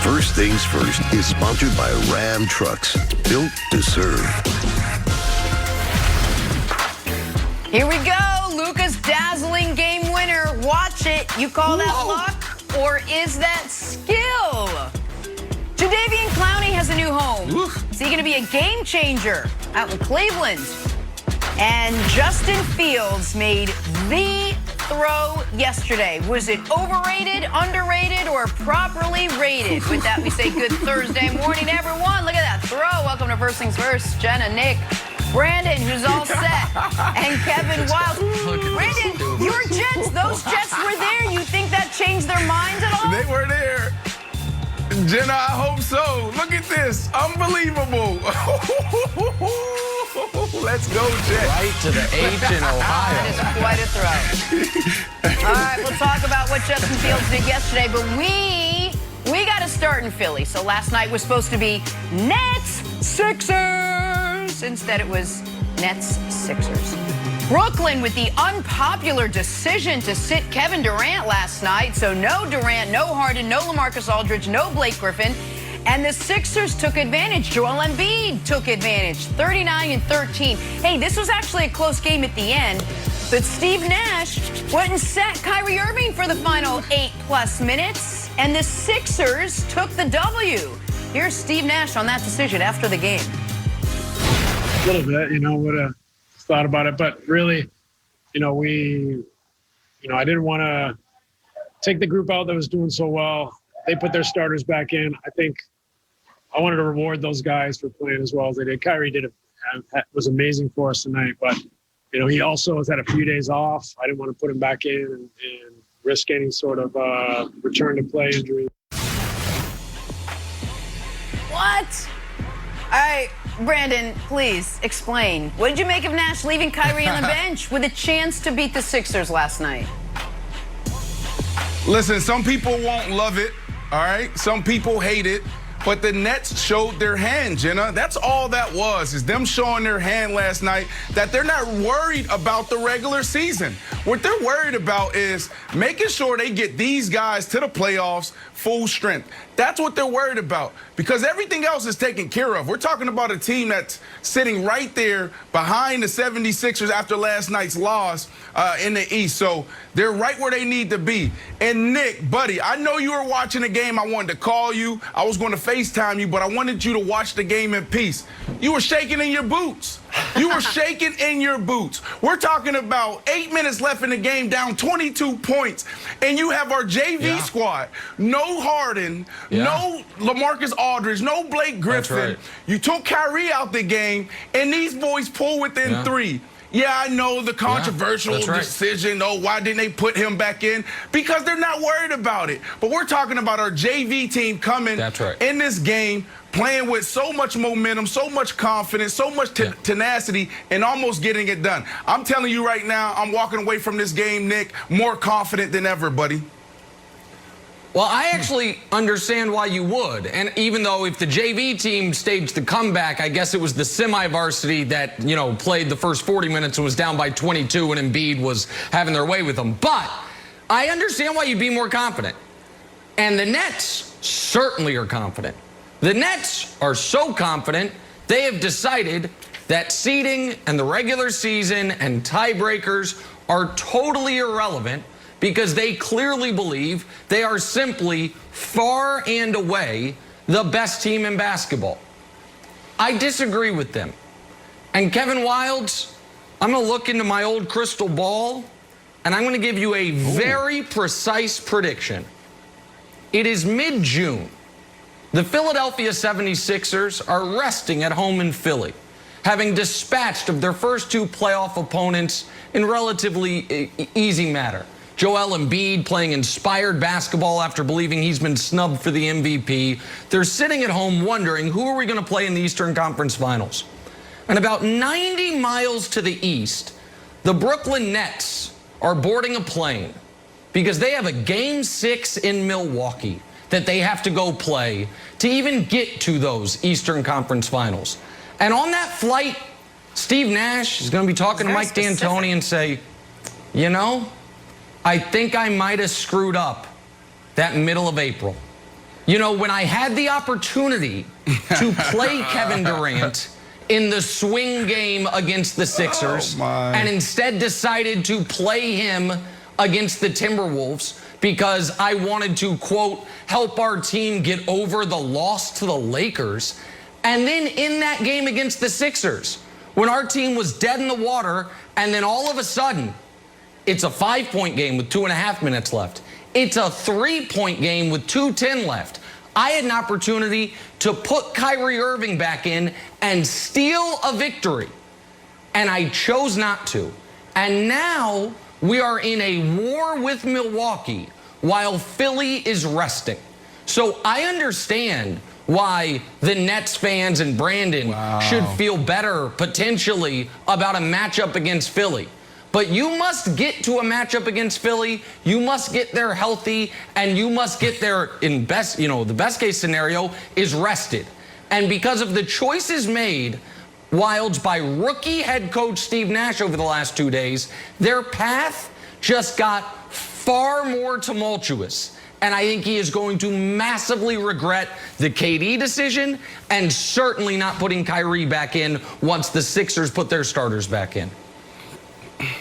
First Things First is sponsored by Ram Trucks, built to serve. Here we go. Luka's dazzling game winner. Watch it. You call that luck, or is that skill? Jadeveon Clowney has a new home. Is he going to be a game changer out in Cleveland? And Justin Fields made the throw yesterday. Was it overrated, underrated, or properly rated? With that, we say good Thursday morning, everyone. Look at that throw. Welcome to First Things First. Jenna, Nick, Brandon, who's all set, and Kevin Wild. Brandon, your Jets, those Jets were there. You think that changed their minds at all? They were there. Jenna, I hope so. Look at this. Unbelievable. Let's go, Jets. Right to the H in Ohio. That is quite a throw. All right, we'll talk about what Justin Fields did yesterday, but we got to start in Philly. So last night was supposed to be Nets Sixers. Instead, it was Nets Sixers. Brooklyn with the unpopular decision to sit Kevin Durant last night. So no Durant, no Harden, no LaMarcus Aldridge, no Blake Griffin. And the Sixers took advantage. Joel Embiid took advantage, 39-13. Hey, this was actually a close game at the end, but Steve Nash went and sat Kyrie Irving for the final 8+ minutes, and the Sixers took the W. Here's Steve Nash on that decision after the game. A little bit, would have thought about it, but really, I didn't want to take the group out that was doing so well. They put their starters back in. I think I wanted to reward those guys for playing as well as they did. Kyrie was amazing for us tonight, but he also has had a few days off. I didn't want to put him back in and risk any sort of return to play injury. What? All right, Brandon, please explain. What did you make of Nash leaving Kyrie on the bench with a chance to beat the Sixers last night? Listen, some people won't love it, all right? Some people hate it. But the Nets showed their hand, Jenna. That's all that was, is them showing their hand last night that they're not worried about the regular season. What they're worried about is making sure they get these guys to the playoffs full strength. That's what they're worried about, because everything else is taken care of. We're talking about a team that's sitting right there behind the 76ers after last night's loss in the East. So they're right where they need to be. And Nick, buddy, I know you were watching the game. I wanted to call you. I was going to FaceTime you, but I wanted you to watch the game in peace. You were shaking in your boots. You were shaking in your boots. We're talking about 8 minutes left in the game, down 22 points, and you have our JV squad. No Harden, no LaMarcus Aldridge, no Blake Griffin. Right. You took Kyrie out the game, and these boys pull within 3. Yeah, I know the controversial decision. Oh, why didn't they put him back in? Because they're not worried about it. But we're talking about our JV team coming in this game, playing with so much momentum, so much confidence, so much tenacity, and almost getting it done. I'm telling you right now, I'm walking away from this game, Nick, more confident than ever, buddy. Well, I actually understand why you would. And even though if the JV team staged the comeback, I guess it was the semi-varsity that, played the first 40 minutes and was down by 22 and Embiid was having their way with them. But I understand why you'd be more confident. And the Nets certainly are confident. The Nets are so confident, they have decided that seeding and the regular season and tiebreakers are totally irrelevant, because they clearly believe they are simply far and away the best team in basketball. I disagree with them. And Kevin Wildes, I'm going to look into my old crystal ball, and I'm going to give you a very precise prediction. It is mid-June. The Philadelphia 76ers are resting at home in Philly, having dispatched of their first 2 playoff opponents in relatively easy manner. Joel Embiid playing inspired basketball after believing he's been snubbed for the MVP. They're sitting at home wondering, who are we going to play in the Eastern Conference Finals? And about 90 miles to the east, the Brooklyn Nets are boarding a plane because they have a Game 6 in Milwaukee that they have to go play to even get to those Eastern Conference Finals. And on that flight, Steve Nash is going to be talking to Mike D'Antoni and say, I think I might have screwed up that middle of April. You know, when I had the opportunity to play Kevin Durant in the swing game against the Sixers and instead decided to play him against the Timberwolves because I wanted to, quote, help our team get over the loss to the Lakers. And then in that game against the Sixers, when our team was dead in the water, and then all of a sudden, it's a 5-point game with 2.5 minutes left. It's a 3-point game with 2:10 left. I had an opportunity to put Kyrie Irving back in and steal a victory, and I chose not to. And now we are in a war with Milwaukee while Philly is resting. So I understand why the Nets fans and Brandon should feel better potentially about a matchup against Philly. But you must get to a matchup against Philly. You must get there healthy, and you must get there in best, the best case scenario is rested. And because of the choices made, Wilds, by rookie head coach Steve Nash over the last 2 days, their path just got far more tumultuous. And I think he is going to massively regret the KD decision and certainly not putting Kyrie back in once the Sixers put their starters back in.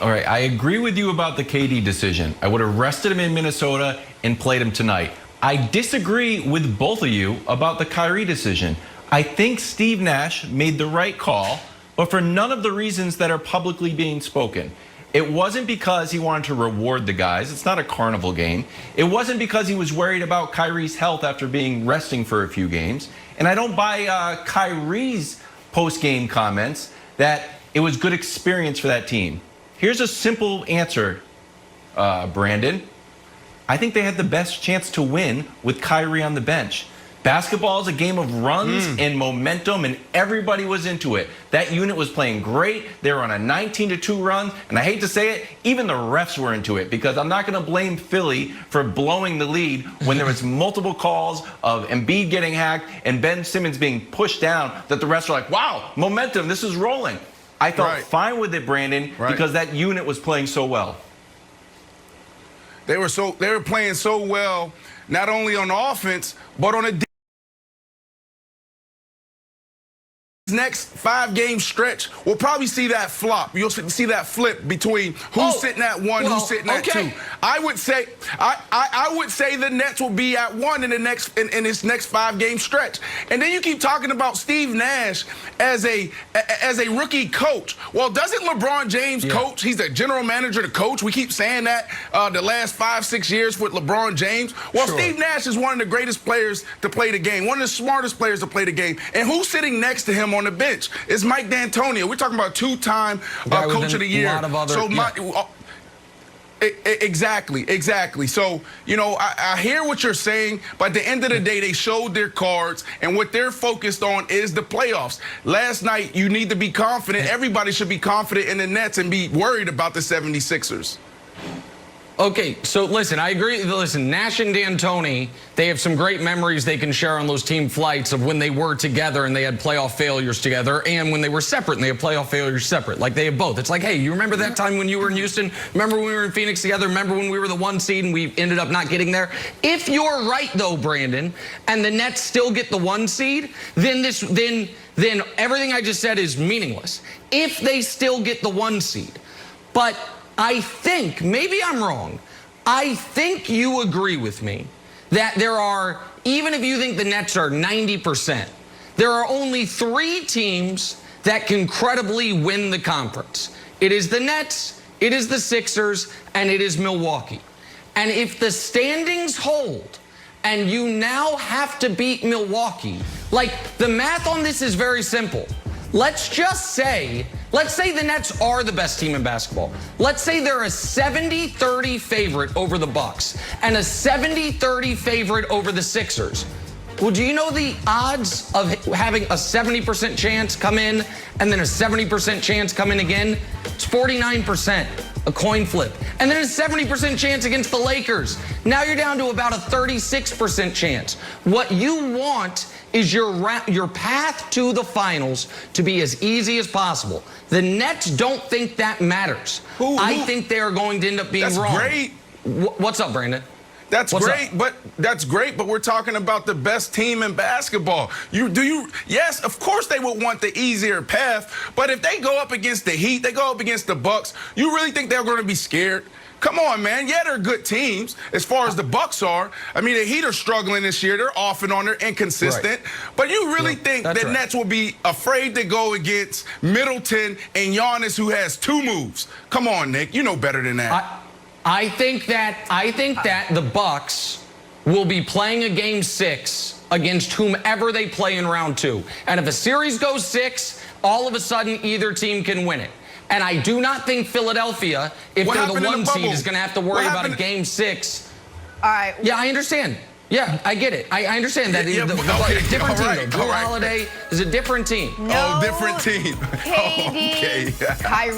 All right, I agree with you about the KD decision. I would have rested him in Minnesota and played him tonight. I disagree with both of you about the Kyrie decision. I think Steve Nash made the right call, but for none of the reasons that are publicly being spoken. It wasn't because he wanted to reward the guys. It's not a carnival game. It wasn't because he was worried about Kyrie's health after being resting for a few games. And I don't buy Kyrie's post-game comments that it was good experience for that team. Here's a simple answer, Brandon. I think they had the best chance to win with Kyrie on the bench. Basketball is a game of runs and momentum, and everybody was into it. That unit was playing great. They were on a 19-2 run, and I hate to say it, even the refs were into it, because I'm not going to blame Philly for blowing the lead when there was multiple calls of Embiid getting hacked and Ben Simmons being pushed down that the refs were like, wow, momentum, this is rolling. I felt fine with it, Brandon, because that unit was playing so well. They were playing so well, not only on offense, but on a next 5-game stretch, we'll probably see that flop. You'll see that flip between who's sitting at 1, who's sitting at 2. I would say the Nets will be at 1 in this next 5-game stretch. And then you keep talking about Steve Nash as a rookie coach. Well, doesn't LeBron James coach? He's the general manager, the coach. We keep saying that the last 5-6 years with LeBron James. Well, Steve Nash is one of the greatest players to play the game, one of the smartest players to play the game. And who's sitting next to him on the bench? It's Mike D'Antonio. We're talking about 2-time coach of the year. Exactly. So, I hear what you're saying, but at the end of the day, they showed their cards, and what they're focused on is the playoffs. Last night, you need to be confident. Everybody should be confident in the Nets and be worried about the 76ers. Okay, so listen, I agree. Listen, Nash and D'Antoni, they have some great memories they can share on those team flights of when they were together and they had playoff failures together, and when they were separate and they had playoff failures separate. Like, they have both. It's like, hey, you remember that time when you were in Houston? Remember when we were in Phoenix together? Remember when we were the 1 seed and we ended up not getting there? If you're right, though, Brandon, and the Nets still get the 1 seed, then everything I just said is meaningless. If they still get the 1 seed. But I think, maybe I'm wrong, I think you agree with me that there are, even if you think the Nets are 90%, there are only 3 teams that can credibly win the conference. It is the Nets, it is the Sixers, and it is Milwaukee. And if the standings hold and you now have to beat Milwaukee, like, the math on this is very simple. Let's say the Nets are the best team in basketball. Let's say they're a 70-30 favorite over the Bucks and a 70-30 favorite over the Sixers. Well, do you know the odds of having a 70% chance come in and then a 70% chance come in again? It's 49%, a coin flip. And then a 70% chance against the Lakers. Now you're down to about a 36% chance. What you want is your path to the finals to be as easy as possible. The Nets don't think that matters. I think they are going to end up being wrong. Great. What's up, Brandon? That's What's great, up? but we're talking about the best team in basketball. Yes, of course they would want the easier path, but if they go up against the Heat, they go up against the Bucks, you really think they're going to be scared? Come on, man. Yeah, they're good teams as far as the Bucks are. I mean, the Heat are struggling this year. They're off and on. They're inconsistent. Right. But you really think the Nets will be afraid to go against Middleton and Giannis, who has 2 moves? Come on, Nick. You know better than that. I think that the Bucks will be playing a game 6 against whomever they play in round 2. And if a series goes 6, all of a sudden either team can win it. And I do not think Philadelphia, if they're the 1 seed, is going to have to worry about a game 6. All right. Yeah, I understand. Yeah, I get it. I understand that. Yeah, the okay, different team. right, Drew Holiday is a different team. No, different team. KD, Okay. Kyrie.